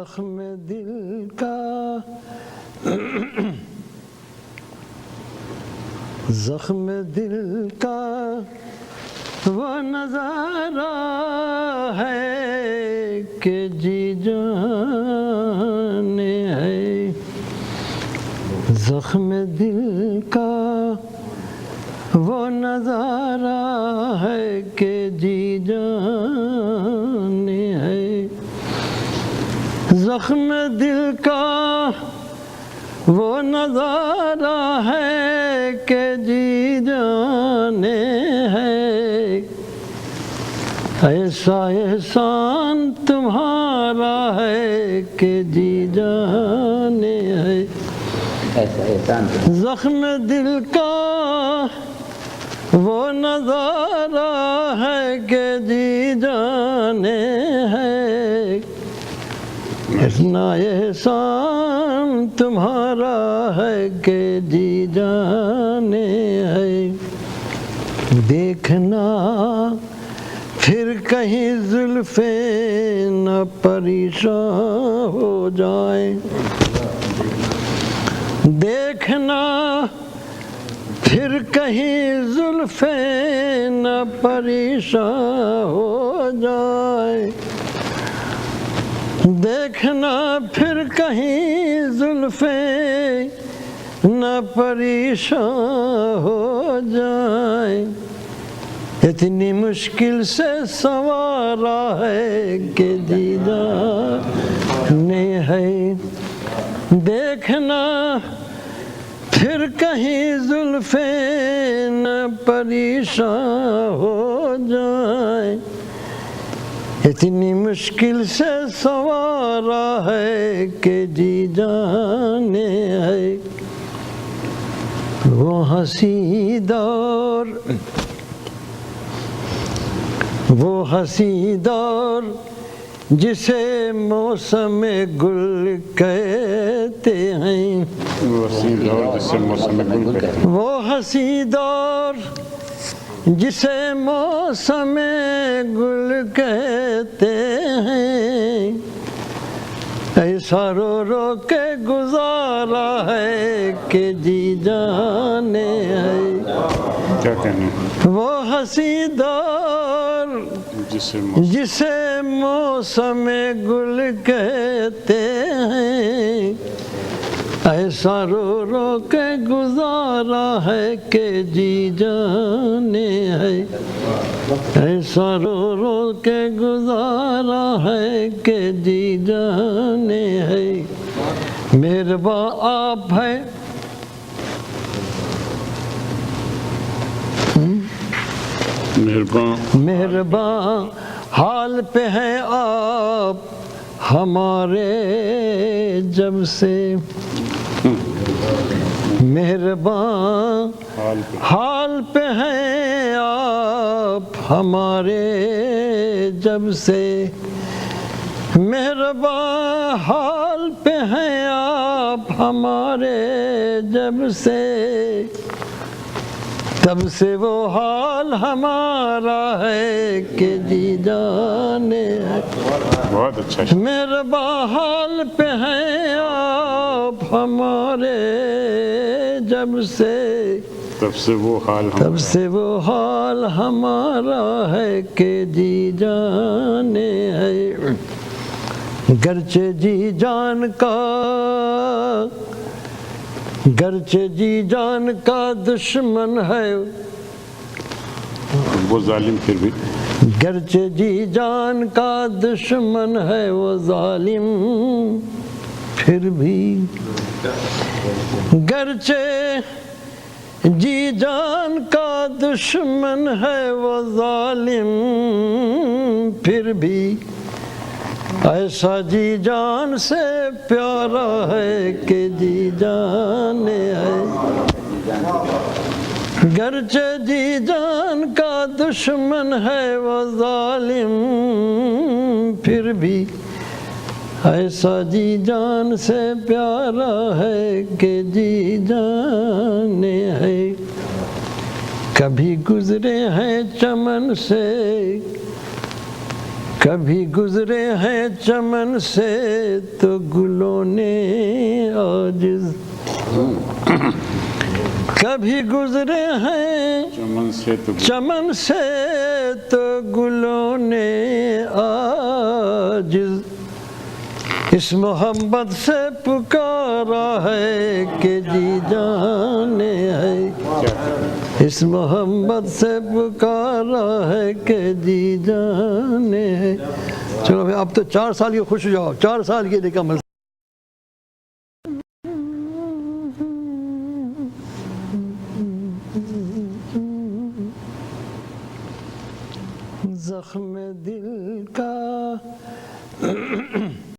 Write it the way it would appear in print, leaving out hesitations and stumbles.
जख्म दिल का जख्म दिल का वो नज़ारा है कि जी जाने है। जख्म दिल का वो नज़ारा है कि जी जाने है। जख्म दिल का वो नज़ारा है कि जी जाने है। ऐसा एहसान तुम्हारा है कि जी जाने है। ऐसा एहसान जख्म दिल का वो नज़ारा है कि जी जाने है। इतना एहसान तुम्हारा है कि जी जाने है। देखना फिर कहीं जुल्फ़े न परेशान हो जाए। देखना फिर कहीं जुल्फ़े न परेशान हो जाए। देखना फिर कहीं जुल्फ़े न परेशान हो जाए। इतनी मुश्किल से संवारा है कि दीदार ने है। देखना फिर कहीं जुल्फ़े न परेशान हो जाए। इतनी मुश्किल से संवारा है कि जी जाने है। वो हंसी दौर जिसे मौसम गुल कहते हैं। वो हंसी दौर जिसे मौसम गुल कहते हैं। ऐसा रो रो के गुजारा है कि जी जाने है। क्या कहने वो हंसी दौर जिसे मौसम गुल कहते हैं। ऐसा रो रो के गुजारा है कि जी जाने है। ऐसा रो रो के गुजारा है कि जी जाने है। मेहरबान आप है मेहरबान हाल पे हैं आप हमारे जब से। मेहरबान हाल पे हैं आप हमारे जब से। मेहरबान हाल पे हैं आप हमारे जब से। तब से वो हाल हमारा है कि जी जाने है। बहुत अच्छा। मेहरबान हाल पे हैं आप हमारे जब से। तब से वो हाल हमारा है कि जी जाने है। गरचे जी जान का दुश्मन है वो जालिम। फिर भी गरचे जी जान का दुश्मन है वो जालिम। फिर भी गरचे जी जान का दुश्मन है वो जालिम। फिर भी ऐसा जी जान से प्यारा है कि जी जाने है। गरचे जी जान का दुश्मन है वो जालिम। फिर भी ऐसा जी जान से प्यारा है कि जी जाने है। कभी गुजरे हैं चमन से कभी गुजरे हैं चमन से तो गुलों ने आजिज़, कभी गुजरे हैं चमन से तो गुलों ने आजिज़, इस मोहब्बत से पुकारा है कि जी जाने है, इस मोहब्बत से पुकारा है कि जी जाने है। चलो भाई अब तो 4 साल के खुश हो जाओ, 4 साल के निकम्मल। जख्म दिल का